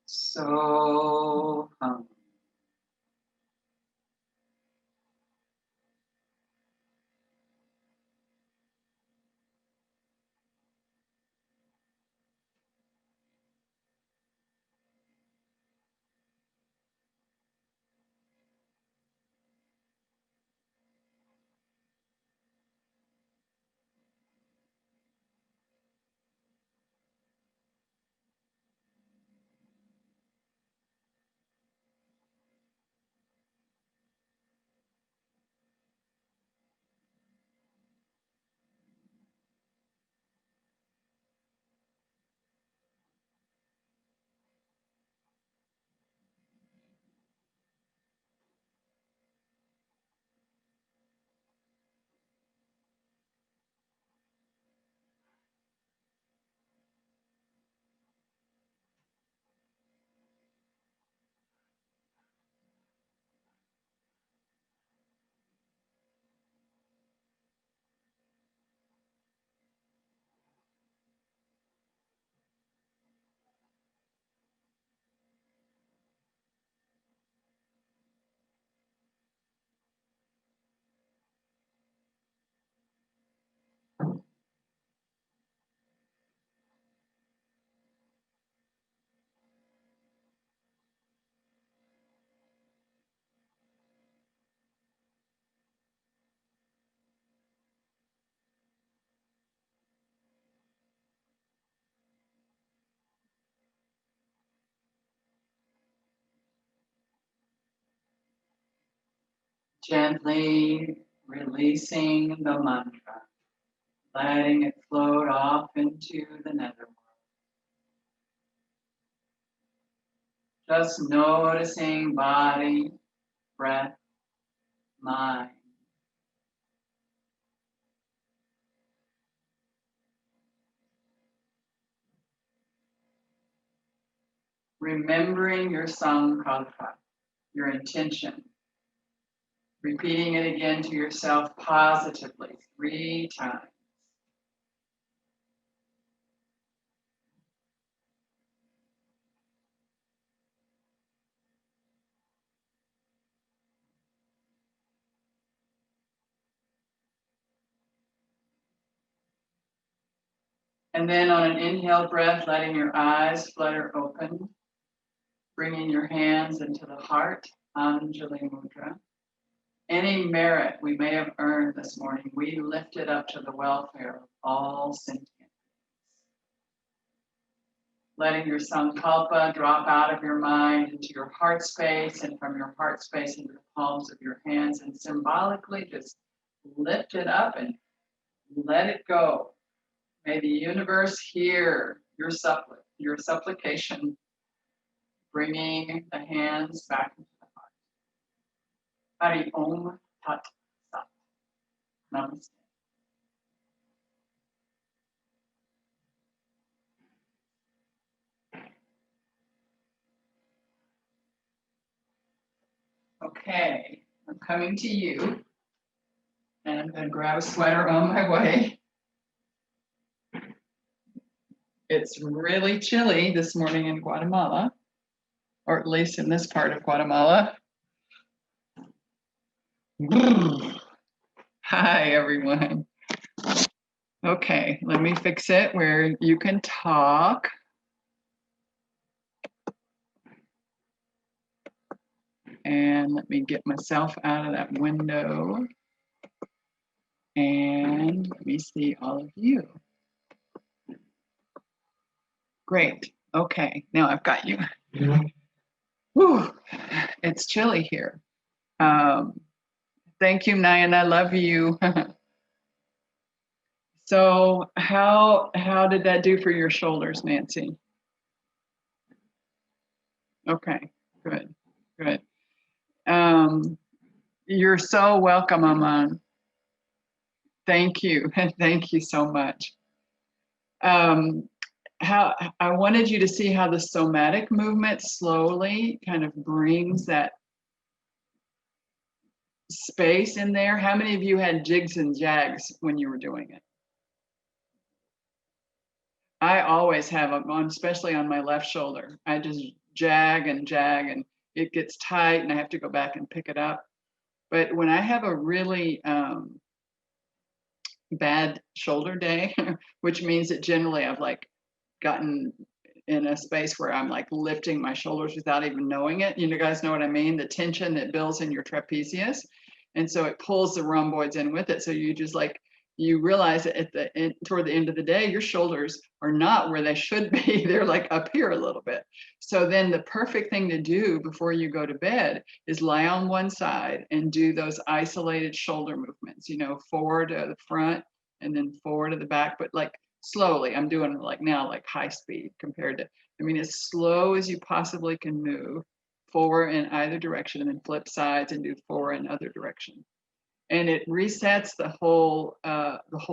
SoHum. Gently releasing the mantra, letting it float off into the netherworld. Just noticing body, breath, mind. Remembering your sankalpa, your intention. Repeating it again to yourself positively 3 times. And then on an inhale breath, letting your eyes flutter open, bringing your hands into the heart, Anjali Mudra. Any merit we may have earned this morning, we lift it up to the welfare of all sentient beings. Letting your sankalpa drop out of your mind into your heart space, and from your heart space into the palms of your hands, and symbolically just lift it up and let it go. May the universe hear your supplication, bringing the hands back into the heart. Hari Om Tat Sat. Namaste. Okay, I'm coming to you, and I'm going to grab a sweater on my way. It's really chilly this morning in Guatemala, or at least in this part of Guatemala. Hi, everyone. Okay, let me fix it where you can talk. And let me get myself out of that window. And let me see all of you. Great. Okay, now I've got you. Whew, it's chilly here. Thank you, Nayan. I love you. So how did that do for your shoulders, Nancy? Okay, good, good. You're so welcome, Aman. Thank you. Thank you so much. How I wanted you to see how the somatic movement slowly kind of brings that space in there. How many of you had jigs and jags when you were doing it? I always have them on, especially on my left shoulder. I just jag and it gets tight and I have to go back and pick it up. But when I have a really bad shoulder day, which means that generally I've like gotten in a space where I'm like lifting my shoulders without even knowing it. You guys know what I mean? The tension that builds in your trapezius. And so it pulls the rhomboids in with it. So you just like, you realize that at the end, toward the end of the day, your shoulders are not where they should be. They're like up here a little bit. So then the perfect thing to do before you go to bed is lie on one side and do those isolated shoulder movements, you know, forward to the front and then forward to the back, but like slowly. I'm doing like now, like high speed compared to, I mean, as slow as you possibly can move forward in either direction and then flip sides and do forward in other direction. And it resets the whole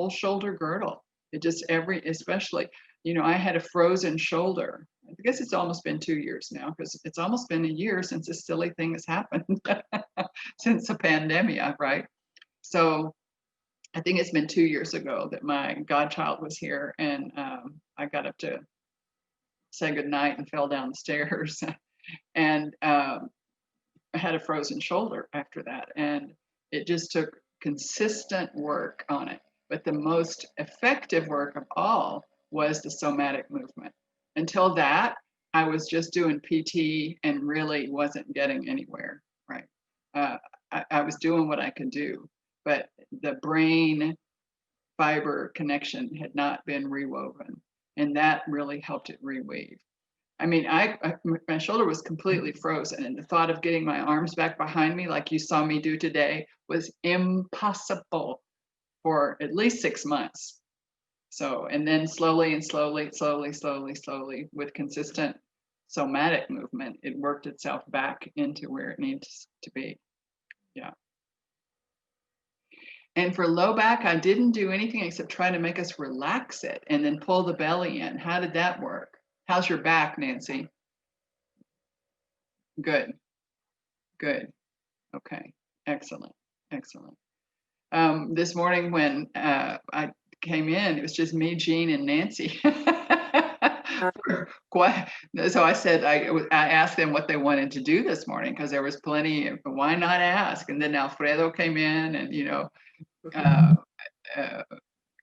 shoulder girdle. It just especially, you know, I had a frozen shoulder. I guess it's almost been 2 years now because it's almost been a year since this silly thing has happened since the pandemic, right? So I think it's been 2 years ago that my godchild was here and I got up to say goodnight and fell down the stairs and I had a frozen shoulder after that. And it just took consistent work on it. But the most effective work of all was the somatic movement. Until that, I was just doing PT and really wasn't getting anywhere, right? I was doing what I could do, but the brain fiber connection had not been rewoven. And that really helped it reweave. I mean, my shoulder was completely frozen, and the thought of getting my arms back behind me, like you saw me do today, was impossible for at least 6 months. So, and then slowly, with consistent somatic movement, it worked itself back into where it needs to be. Yeah. And for low back, I didn't do anything except try to make us relax it and then pull the belly in. How did that work? How's your back, Nancy? Good. Good. Okay. Excellent. Excellent. This morning when I came in, it was just me, Jean, and Nancy. So I said, I asked them what they wanted to do this morning because there was plenty of, why not ask? And then Alfredo came in and, you know,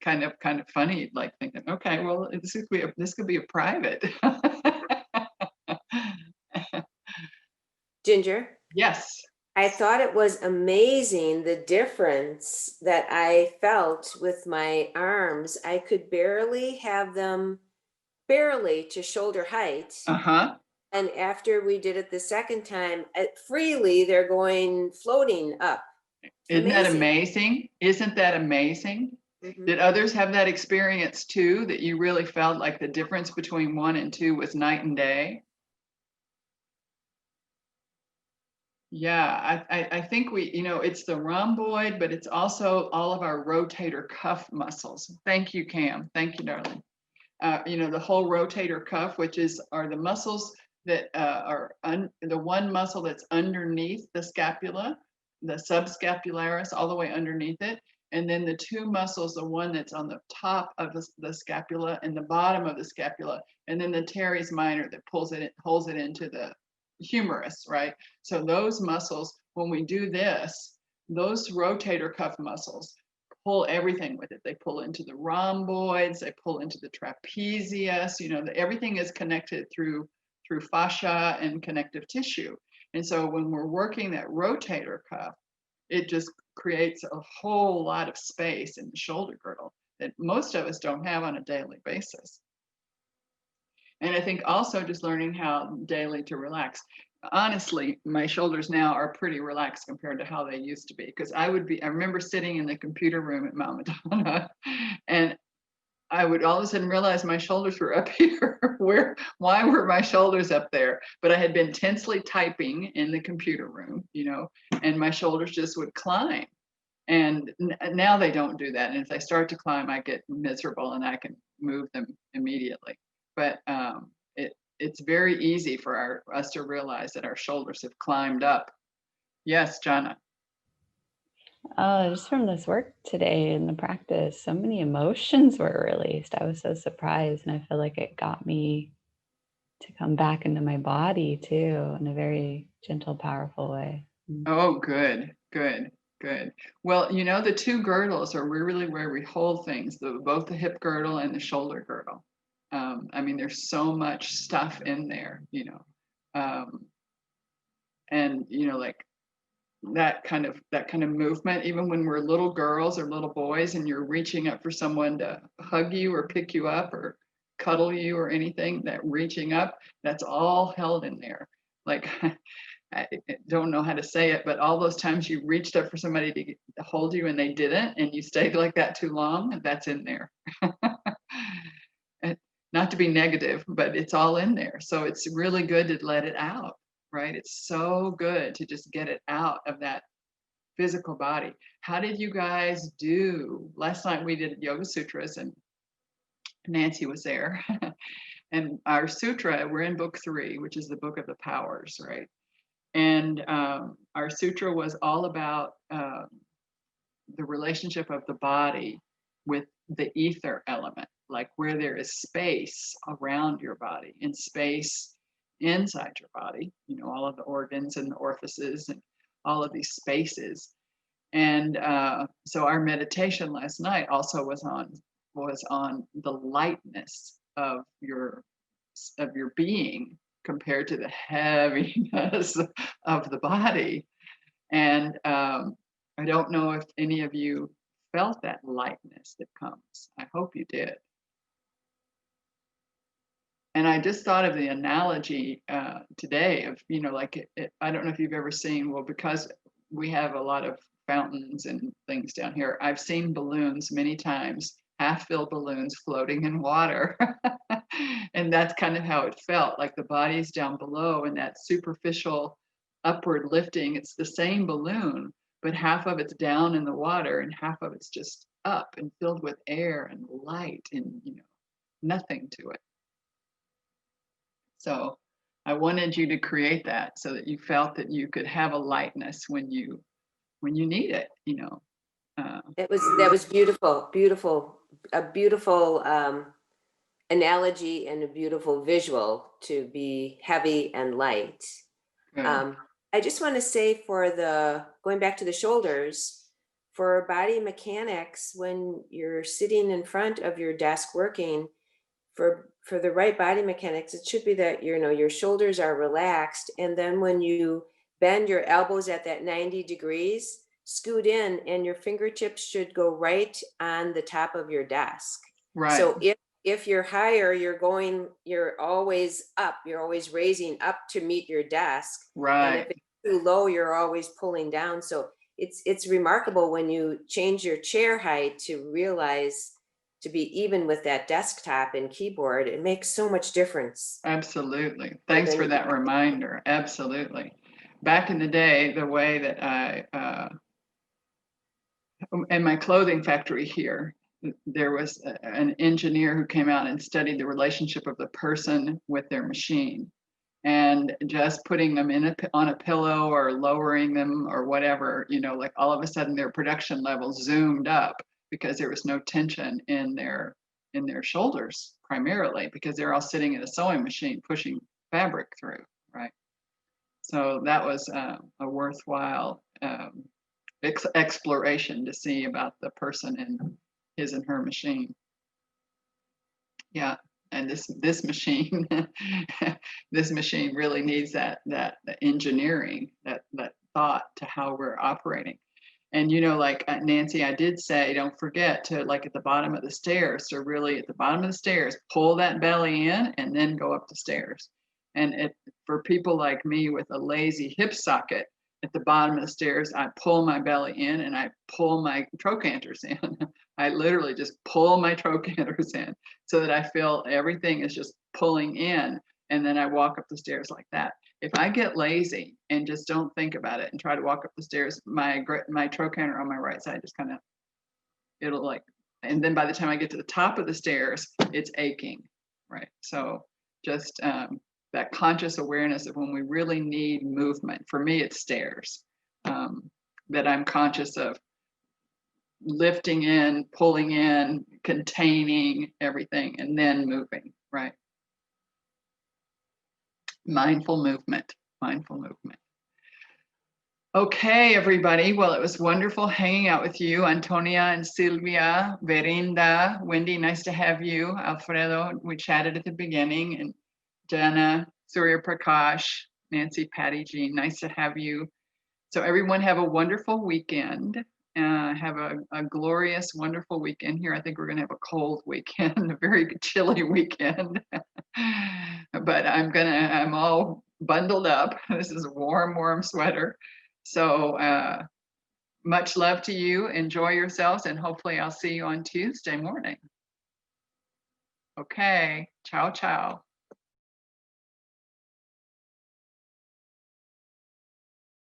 kind of funny, like thinking, okay, well, this could be a private. Ginger? Yes. I thought it was amazing the difference that I felt with my arms. I could barely have them to shoulder height. Uh-huh. And after we did it the second time, freely they're going floating up. Isn't that amazing? Isn't that amazing? Mm-hmm. Did others have that experience too, that you really felt like the difference between 1 and 2 was night and day? Yeah, I think you know, it's the rhomboid, but it's also all of our rotator cuff muscles. Thank you, Cam. Thank you, darling. You know, the whole rotator cuff, which are the muscles that are the one muscle that's underneath the scapula, the subscapularis, all the way underneath it. And then the 2 muscles, the one that's on the top of the scapula and the bottom of the scapula, and then the teres minor that holds it into the humerus, right? So those muscles, when we do this, those rotator cuff muscles pull everything with it. They pull into the rhomboids, they pull into the trapezius, you know, everything is connected through fascia and connective tissue. And so when we're working that rotator cuff, it just creates a whole lot of space in the shoulder girdle that most of us don't have on a daily basis. And I think also just learning how daily to relax. Honestly, my shoulders now are pretty relaxed compared to how they used to be. Because I remember sitting in the computer room at Mount Madonna, and I would all of a sudden realize my shoulders were up here. Why were my shoulders up there? But I had been tensely typing in the computer room, you know, and my shoulders just would climb. And now they don't do that. And if they start to climb, I get miserable and I can move them immediately. But it's very easy for us to realize that our shoulders have climbed up. Yes, Jana. Just from this work today in the practice, so many emotions were released. I was so surprised, and I feel like it got me to come back into my body too in a very gentle, powerful way. Oh, good, good, good. Well, the two girdles are really where we hold things, both the hip girdle and the shoulder girdle. I mean, there's so much stuff in there, and like that kind of movement, even when we're little girls or little boys and you're reaching up for someone to hug you or pick you up or cuddle you or anything, that reaching up, that's all held in there. Like I don't know how to say it, but all those times you reached up for somebody to hold you and they didn't, and you stayed like that too long, that's in there. And not to be negative, but it's all in there. So it's really good to let it out, right? It's so good to just get it out of that physical body. How did you guys do? Last night we did Yoga Sutras and Nancy was there. And our sutra, we're in book 3, which is the book of the powers, right? And our sutra was all about the relationship of the body with the ether element, like where there is space around your body and space inside your body, all of the organs and the orifices and all of these spaces. And so our meditation last night also was on the lightness of your being compared to the heaviness of the body. And I don't know if any of you felt that lightness that comes. I hope you did. And I just thought of the analogy today of, like, I don't know if you've ever seen, well, because we have a lot of fountains and things down here, I've seen balloons many times, half-filled balloons floating in water. And that's kind of how it felt, like the body's down below and that superficial upward lifting, it's the same balloon, but half of it's down in the water and half of it's just up and filled with air and light and, nothing to it. So I wanted you to create that so that you felt that you could have a lightness when you need it, That was beautiful, a beautiful analogy and a beautiful visual to be heavy and light. I just want to say going back to the shoulders, for body mechanics, when you're sitting in front of your desk working, for the right body mechanics, it should be that, your shoulders are relaxed. And then when you bend your elbows at that 90 degrees, scoot in, and your fingertips should go right on the top of your desk. Right. So if you're higher, you're always up, you're always raising up to meet your desk. Right. And if it's too low, you're always pulling down. So it's remarkable when you change your chair height to realize to be even with that desktop and keyboard. It makes so much difference. Absolutely. Thanks for that reminder. Absolutely. Back in the day, the way that I, in my clothing factory here, there was an engineer who came out and studied the relationship of the person with their machine. And just putting them on a pillow or lowering them or whatever, like all of a sudden their production levels zoomed up because there was no tension in their shoulders, primarily because they're all sitting in a sewing machine pushing fabric through, right? So that was a worthwhile exploration to see about the person in his and her machine. Yeah. And this machine, this machine really needs that engineering, that thought to how we're operating. And like Nancy, I did say, don't forget to, like, at the bottom of the stairs, so really at the bottom of the stairs, pull that belly in and then go up the stairs. And for people like me with a lazy hip socket, at the bottom of the stairs, I pull my belly in and I pull my trochanters in. I literally just pull my trochanters in so that I feel everything is just pulling in. And then I walk up the stairs like that. If I get lazy and just don't think about it and try to walk up the stairs, my trochanter on my right side just kind of, it'll like, and then by the time I get to the top of the stairs, it's aching, right? So just that conscious awareness of when we really need movement. For me, it's stairs, that I'm conscious of lifting in, pulling in, containing everything, and then moving, right? Mindful movement, mindful movement. Okay, everybody. Well, it was wonderful hanging out with you, Antonia and Silvia, Verinda, Wendy, nice to have you. Alfredo, we chatted at the beginning, and Jana, Surya Prakash, Nancy, Patty, Jean, nice to have you. So everyone have a wonderful weekend. Have a glorious, wonderful weekend here. I think we're going to have a cold weekend, a very chilly weekend. But I'm all bundled up. This is a warm, warm sweater. So much love to you. Enjoy yourselves, and hopefully I'll see you on Tuesday morning. Okay, ciao, ciao.